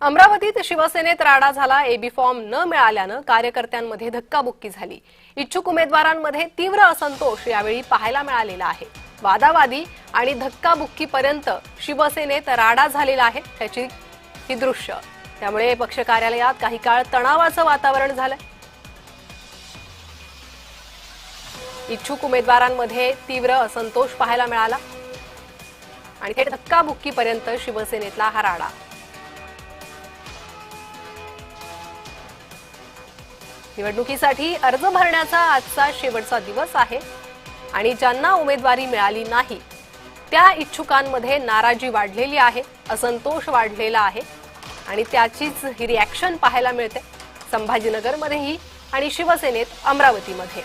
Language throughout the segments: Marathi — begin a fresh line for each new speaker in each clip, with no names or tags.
अमरावतीत शिवसेनेत राडा झाला। एबी फॉर्म न मिळाल्यानं कार्यकर्त्यांमध्ये धक्काबुक्की झाली। इच्छुक उमेदवारांमध्ये तीव्र असंतोष यावेळी पाहायला मिळालेला आहे। वादावादी आणि धक्काबुक्कीपर्यंत शिवसेनेत राडा झालेला आहे त्याची ही दृश्य। त्यामुळे पक्ष कार्यालयात काही काळ तणावाचं वातावरण झालं। इच्छुक उमेदवारांमध्ये तीव्र असंतोष पाहायला मिळाला आणि थेट धक्काबुक्कीपर्यंत शिवसेनेतला हा राडा। निवडणुकीसाठी अर्ज भरण्याचा आजचा शेवटचा दिवस आहे आणि ज्यांना उमेदवारी मिळाली नाही त्या इच्छुकांमध्ये नाराजी वाढलेली आहे, असंतोष वाढलेला आहे आणि त्याचीच ही रिॲक्शन पाहायला मिळते संभाजीनगरमध्येही आणि शिवसेनेत अमरावतीमध्ये।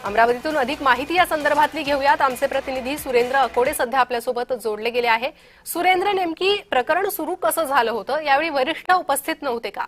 अमरावतीतून अधिक माहिती या संदर्भातली घेऊयात। आमचे प्रतिनिधी सुरेंद्र अकोडे सध्या आपल्यासोबत जोडले गेले आहे। सुरेंद्र, नेमकी प्रकरण सुरू कसं झालं होतं? यावेळी वरिष्ठ उपस्थित नव्हते का?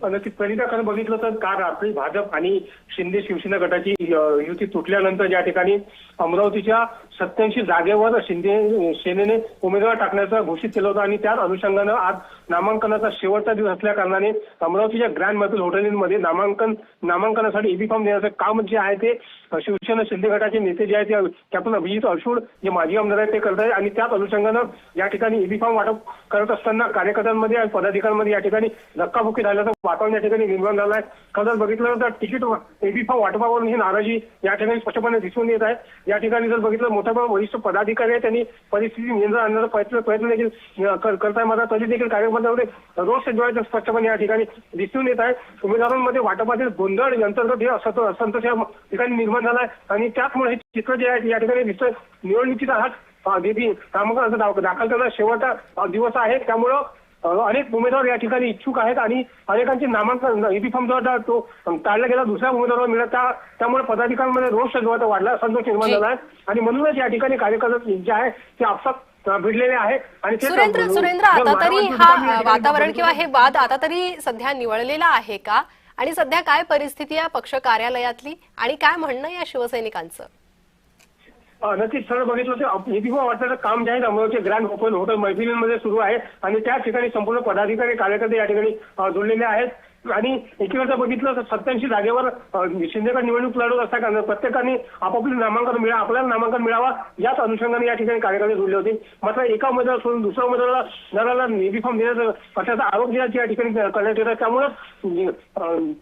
नक्कीच प्रणिता, खरं बघितलं तर काल रात्री भाजप आणि शिंदे शिवसेना गटाची युती तुटल्यानंतर या ठिकाणी अमरावतीच्या 87 जागेवर शिंदे सेनेने उमेदवार टाकण्याचं घोषित केलं होतं आणि त्याच अनुषंगानं आज नामांकनाचा शेवटचा दिवस असल्या कारणाने अमरावतीच्या ग्रँड मॅपल हॉटेलमध्ये नामांकनासाठी एबी फॉर्म देण्याचं काम जे आहे ते शिवसेना शिंदे गटाचे नेते जे आहेत ते कॅप्टन अभिजित अडसूळ जे माजी आमदार आहेत ते करत आहेत आणि त्याच अनुषंगानं या ठिकाणी एबी फॉर्म वाटप करत असताना कार्यकर्त्यांमध्ये आणि पदाधिकाऱ्यांमध्ये या ठिकाणी धक्काबुक्की झाल्याचं वातावरण या ठिकाणी निर्माण झालं आहे। खरं तर बघितलं तर तिकीट एबी फॉर्म वाटपावरून ही नाराजी या ठिकाणी स्पष्टपणे दिसून येत आहे। या ठिकाणी जर बघितलं मोठ्या वरिष्ठ पदाधिकारी आहेत त्यांनी परिस्थिती नियंत्रणात आणण्याचा प्रयत्न देखील करत आहे, मात्र तरी देखील कार्यकर्त्यांमध्ये रोष जो स्पष्टपणे या ठिकाणी दिसून येत आहे। उमेदवारांमध्ये वाटपातील गोंधळ अंतर्गत हे असंतोष या ठिकाणी निर्माण झाला आहे आणि त्याचमुळे हे चित्र जे आहे या ठिकाणी दिसतंय। निवडणुकीचा हा नामांकन दाखल करण्याचा शेवटचा दिवस आहे, त्यामुळं अनेक उमेदवार या ठिकाणी इच्छुक आहेत आणि अनेकांचे नामांकन एबी फॉर्म जो तो टाळला गेला दुसऱ्या उमेदवाराला मिळत, त्यामुळे पदाधिकाऱ्यांमध्ये रोष जो वाढला, संतोष निर्माण झाला आहे आणि म्हणूनच या ठिकाणी कार्यकर्ते जे आहे ते आपसात भिडलेले आहे। आणि
सुरेंद्र, आता तरी हा वातावरण किंवा हे वाद आता तरी सध्या निवळलेला आहे का? आणि सध्या काय परिस्थिती आहे पक्ष कार्यालयातली आणि काय म्हणणं या शिवसैनिकांचं?
नक्कीच सर बघितलं तर एबी फॉर्म वाटण्याचं काम जे आहे अमरावती ग्रँड हॉटेल मैफिलीमध्ये सुरू आहे आणि त्या ठिकाणी संपूर्ण पदाधिकारी कार्यकर्ते या ठिकाणी जोडलेले आहेत आणि एकीकडे बघितलं तर 87 जागेवर शिंदेगड निवडणूक लढवत असताना प्रत्येकाने आपल्याला नामांकन मिळावा याच अनुषंगाने या ठिकाणी कार्यकर्ते जोडले होते। मात्र एका उमेदवार सोडून दुसऱ्या उमेदवाराला एबी फॉर्म देण्याचा असल्याचा आरोप या ठिकाणी करण्यात येत आहे, त्यामुळे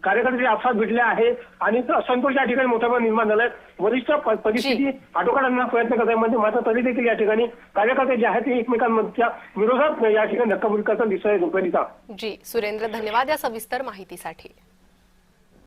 कार्यकर्ते आपसात भिडले आहे आणि असंतोष या ठिकाणी मोठ्या प्रमाणात निर्माण झालाय। वरिष्ठ परिस्थिती आटोक्यात आणण्याचा प्रयत्न करत आहे म्हणजे मात्र तरी देखील या ठिकाणी कार्यकर्ते जे आहेत ते एकमेकांच्या विरोधात या ठिकाणी धक्काबुक्की करताना दिसत आहेत।
जी सुरेंद्र, धन्यवाद या सविस्तर माहितीसाठी।